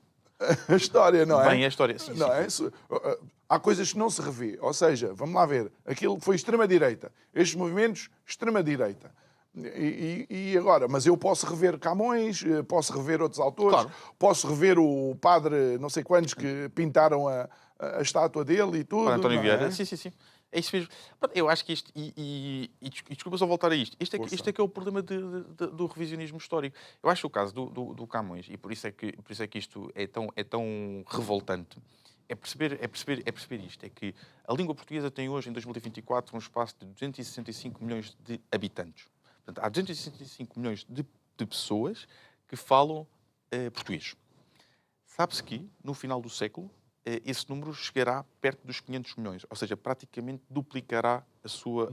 Speaker 2: a história, não é?
Speaker 3: Bem a história, sim.
Speaker 2: Não é? Há coisas que não se revê. Ou seja, vamos lá ver, aquilo foi extrema-direita. Estes movimentos, extrema-direita. E agora, mas eu posso rever Camões, posso rever outros autores,
Speaker 3: Claro.
Speaker 2: posso rever o padre não sei quantos que pintaram a estátua dele e tudo.
Speaker 3: Para António
Speaker 2: não
Speaker 3: Vieira.
Speaker 2: é?
Speaker 3: Sim. É isso mesmo. Eu acho que isto, e desculpa só voltar a isto, isto é que é o problema do revisionismo histórico. Eu acho que o caso do Camões, e por isso é que isto é tão revoltante, é perceber isto, é que a língua portuguesa tem hoje, em 2024, um espaço de 265 milhões de habitantes. Portanto, há 265 milhões de pessoas que falam português. Sabe-se que, no final do século, esse número chegará perto dos 500 milhões, ou seja, praticamente duplicará a sua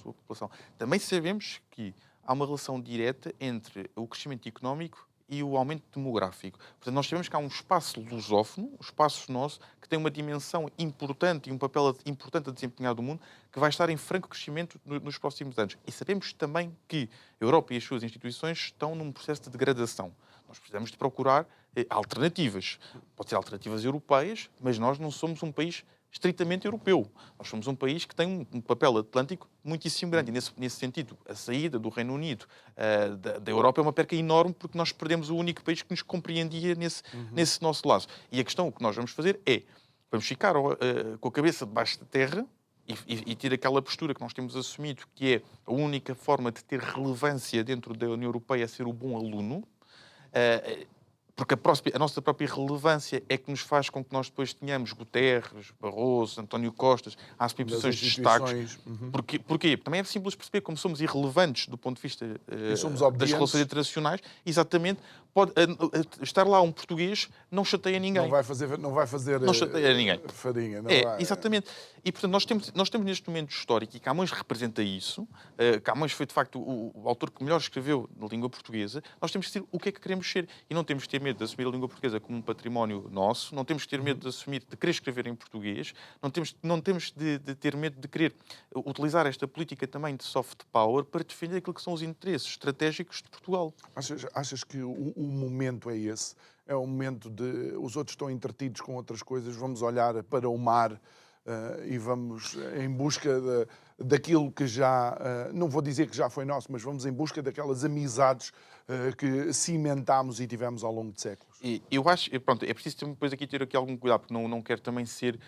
Speaker 3: população. Também sabemos que há uma relação direta entre o crescimento económico e o aumento demográfico. Portanto, nós sabemos que há um espaço lusófono, um espaço nosso, que tem uma dimensão importante e um papel importante a desempenhar do mundo, que vai estar em franco crescimento nos próximos anos. E sabemos também que a Europa e as suas instituições estão num processo de degradação. Nós precisamos de procurar alternativas. Pode ser alternativas europeias, mas nós não somos um país estritamente europeu. Nós somos um país que tem um papel atlântico muitíssimo grande. E, nesse sentido, a saída do Reino Unido da Europa é uma perca enorme, porque nós perdemos o único país que nos compreendia nesse nosso laço. E a questão que nós vamos fazer é, vamos ficar com a cabeça debaixo da terra e ter aquela postura que nós temos assumido, que é a única forma de ter relevância dentro da União Europeia é ser o bom aluno, porque a nossa própria relevância é que nos faz com que nós depois tenhamos Guterres, Barroso, António Costa a assumir posições de destaques. Porquê? Também é simples perceber como somos irrelevantes do ponto de vista das relações internacionais. Exatamente. Estar lá um português não chateia ninguém.
Speaker 2: Não vai fazer
Speaker 3: não chateia ninguém.
Speaker 2: Farinha.
Speaker 3: Exatamente. E, portanto, nós temos neste momento histórico, e Camões representa isso. Camões foi, de facto, o autor que melhor escreveu na língua portuguesa. Nós temos que ser o que é que queremos ser. E não temos que ter medo de assumir a língua portuguesa como um património nosso. Não temos que ter medo de querer escrever em português. Não temos de ter medo de querer utilizar esta política também de soft power para defender aquilo que são os interesses estratégicos de Portugal.
Speaker 2: Achas que o momento é esse? É o momento de... Os outros estão entretidos com outras coisas, vamos olhar para o mar e vamos em busca daquilo que já... não vou dizer que já foi nosso, mas vamos em busca daquelas amizades que cimentámos e tivemos ao longo de séculos.
Speaker 3: E eu acho... Pronto, é preciso depois aqui ter aqui algum cuidado, porque não quero também ser...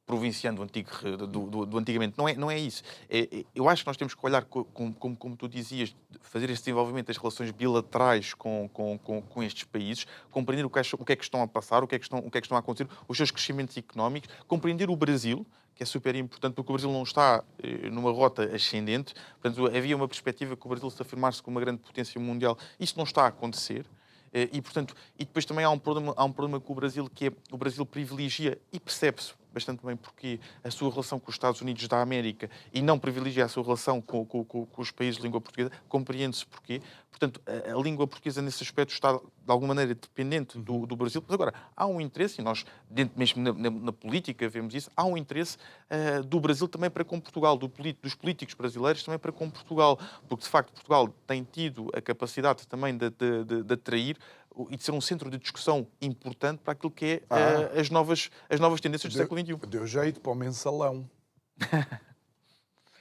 Speaker 3: provinciano do antigamente. Não é isso. Eu acho que nós temos que olhar, como tu dizias, fazer esse desenvolvimento das relações bilaterais com estes países, compreender o que é que estão a passar, o que é que estão a acontecer, os seus crescimentos económicos, compreender o Brasil, que é super importante, porque o Brasil não está numa rota ascendente. Portanto, havia uma perspectiva que o Brasil se afirmasse como uma grande potência mundial. Isto não está a acontecer. E depois também há um problema com o Brasil, que é o Brasil privilegia, e percebe-se bastante bem porque a sua relação com os Estados Unidos da América e não privilegia a sua relação com os países de língua portuguesa, compreende-se porquê. Portanto, a língua portuguesa nesse aspecto está de alguma maneira dependente do Brasil. Mas agora, há um interesse, e nós, mesmo na política, vemos isso, há um interesse do Brasil também para com Portugal, dos políticos brasileiros também para com Portugal, porque de facto Portugal tem tido a capacidade também de atrair e de ser um centro de discussão importante para aquilo que é as novas tendências do século XXI.
Speaker 2: Deu jeito para o mensalão.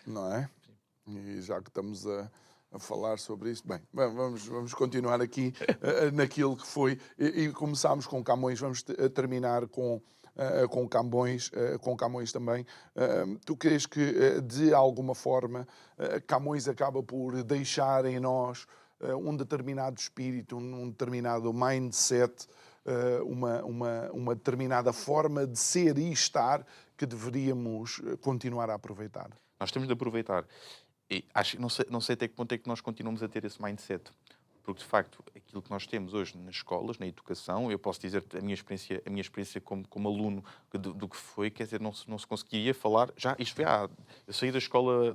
Speaker 2: Não é? E já que estamos a falar sobre isso, bem, vamos continuar aqui naquilo que foi. E começámos com Camões, vamos terminar com Camões também. Tu crees que, de alguma forma, Camões acaba por deixar em nós um determinado espírito, um determinado mindset, uma determinada forma de ser e estar que deveríamos continuar a aproveitar.
Speaker 3: Nós temos de aproveitar. E não sei até que ponto é que nós continuamos a ter esse mindset. Porque, de facto, aquilo que nós temos hoje nas escolas, na educação, eu posso dizer a minha experiência como aluno do que foi, quer dizer, não se conseguiria falar, eu saí da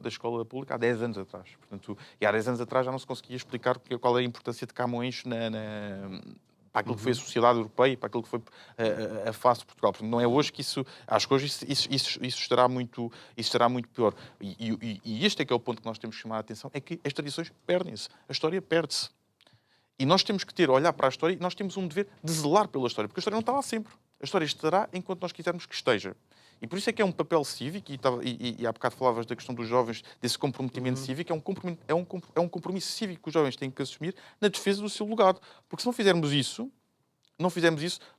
Speaker 3: escola pública há 10 anos atrás. Portanto, e há 10 anos atrás já não se conseguia explicar qual é a importância de Camões para aquilo que foi a sociedade europeia e para aquilo que foi a face de Portugal. Portanto, não é hoje que isso... Acho que hoje isso estará muito pior. E este é que é o ponto que nós temos que chamar a atenção, é que as tradições perdem-se. A história perde-se. E nós temos que olhar para a história e nós temos um dever de zelar pela história, porque a história não está lá sempre. A história estará enquanto nós quisermos que esteja. E por isso é que é um papel cívico, e há bocado falavas da questão dos jovens, desse comprometimento cívico, é um compromisso cívico que os jovens têm que assumir na defesa do seu legado. Porque se não fizermos isso,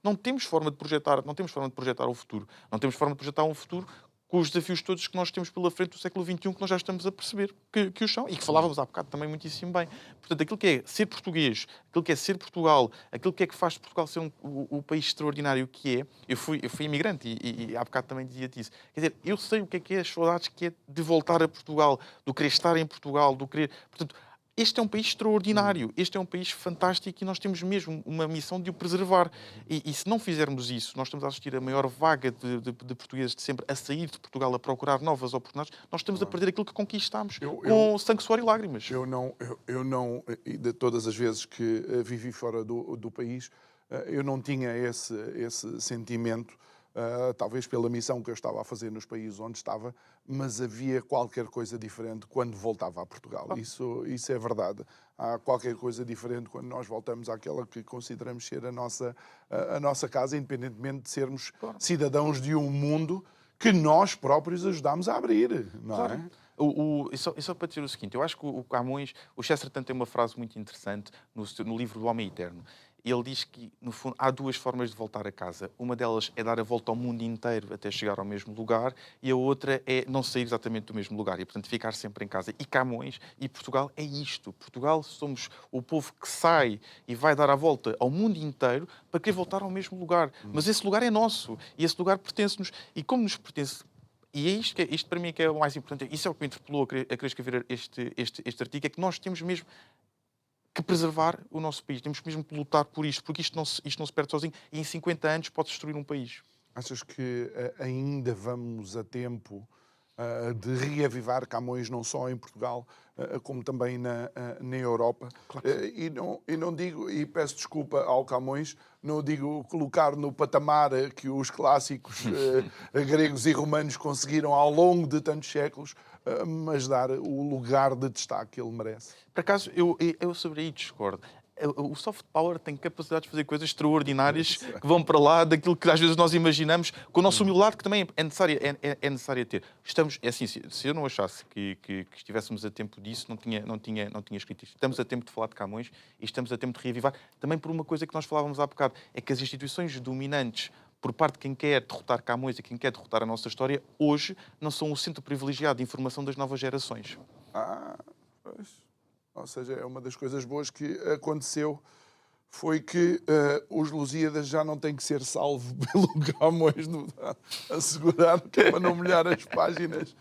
Speaker 3: não temos forma de projetar o futuro. Não temos forma de projetar um futuro com os desafios todos que nós temos pela frente do século XXI, que nós já estamos a perceber que os são, e que falávamos há bocado também muitíssimo bem. Portanto, aquilo que é ser português, aquilo que é ser Portugal, aquilo que é que faz de Portugal ser o país extraordinário que é. Eu fui imigrante e há bocado também dizia-te isso. Quer dizer, eu sei o que é as saudades que é de voltar a Portugal, do querer estar em Portugal, do querer... Portanto, este é um país extraordinário, este é um país fantástico e nós temos mesmo uma missão de o preservar. E se não fizermos isso, nós estamos a assistir a maior vaga de portugueses de sempre a sair de Portugal a procurar novas oportunidades, nós estamos a perder aquilo que conquistámos com sangue, suor e lágrimas.
Speaker 2: Eu não, de todas as vezes que vivi fora do país, eu não tinha esse sentimento, talvez pela missão que eu estava a fazer nos países onde estava, mas havia qualquer coisa diferente quando voltava a Portugal. Isso é verdade. Há qualquer coisa diferente quando nós voltamos àquela que consideramos ser a nossa casa, independentemente de sermos cidadãos de um mundo que nós próprios ajudámos a abrir, não é?
Speaker 3: Só para dizer o seguinte, eu acho que o Camões, o Chesterton tem uma frase muito interessante no livro do Homem Eterno. Ele diz que, no fundo, há duas formas de voltar a casa. Uma delas é dar a volta ao mundo inteiro até chegar ao mesmo lugar e a outra é não sair exatamente do mesmo lugar e, portanto, ficar sempre em casa. E Camões e Portugal é isto. Portugal somos o povo que sai e vai dar a volta ao mundo inteiro para querer voltar ao mesmo lugar. Mas esse lugar é nosso e esse lugar pertence-nos. E como nos pertence... E é isto para mim que é o mais importante. Isso é o que me interpelou a querer escrever este artigo, é que nós temos mesmo que preservar o nosso país. Temos mesmo que lutar por isto, porque isto não se perde sozinho e em 50 anos pode destruir um país.
Speaker 2: Achas que ainda vamos a tempo de reavivar Camões não só em Portugal, como também na Europa? Claro. E não digo, e peço desculpa ao Camões, não digo colocar no patamar que os clássicos gregos e romanos conseguiram ao longo de tantos séculos, mas dar o lugar de destaque que ele merece.
Speaker 3: Por acaso, eu sobre aí discordo. O soft power tem capacidade de fazer coisas extraordinárias que vão para lá daquilo que às vezes nós imaginamos, com a nossa humildade, que também é necessária ter. É assim, se eu não achasse que estivéssemos a tempo disso, não tinha escrito isto. Estamos a tempo de falar de Camões e estamos a tempo de reavivar. Também por uma coisa que nós falávamos há bocado, é que as instituições dominantes, por parte de quem quer derrotar Camões e quem quer derrotar a nossa história, hoje não são o centro privilegiado de informação das novas gerações.
Speaker 2: Pois... Ou seja, é uma das coisas boas que aconteceu foi que os Lusíadas já não têm que ser salvos pelo Camões assegurado, que é para não molhar as páginas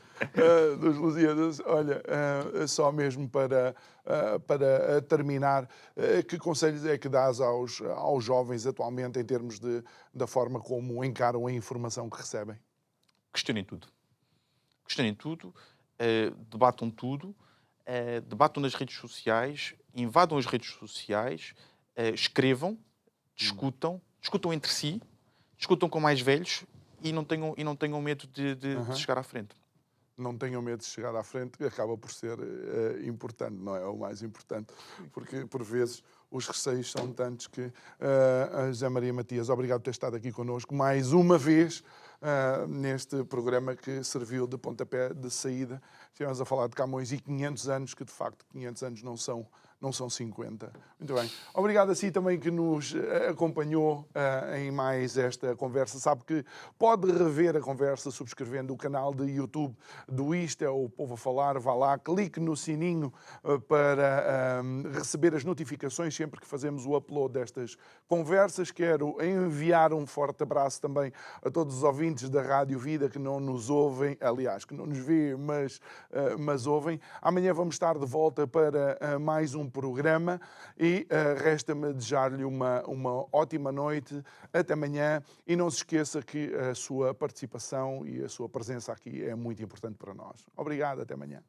Speaker 2: dos Lusíadas. Olha, só mesmo para terminar, que conselhos é que dás aos jovens atualmente em termos da forma como encaram a informação que recebem?
Speaker 3: Questionem tudo. Questionem tudo, debatam tudo. Debatam nas redes sociais, invadam as redes sociais, escrevam, discutam entre si, discutam com mais velhos e não tenham medo de chegar à frente.
Speaker 2: Não tenham medo de chegar à frente, que acaba por ser importante, não é o mais importante, porque por vezes os receios são tantos que... José Maria Matias, obrigado por ter estado aqui connosco mais uma vez neste programa que serviu de pontapé de saída. Estivemos a falar de Camões e 500 anos, que de facto 500 anos não são não são 50. Muito bem. Obrigado a si também que nos acompanhou em mais esta conversa. Sabe que pode rever a conversa subscrevendo o canal de YouTube do Isto é o Povo a Falar. Vá lá, clique no sininho para receber as notificações sempre que fazemos o upload destas conversas. Quero enviar um forte abraço também a todos os ouvintes da Rádio Vida que não nos ouvem, aliás, que não nos vê, mas ouvem. Amanhã vamos estar de volta para mais um programa e resta-me desejar-lhe uma ótima noite. Até amanhã e não se esqueça que a sua participação e a sua presença aqui é muito importante para nós. Obrigado, até amanhã.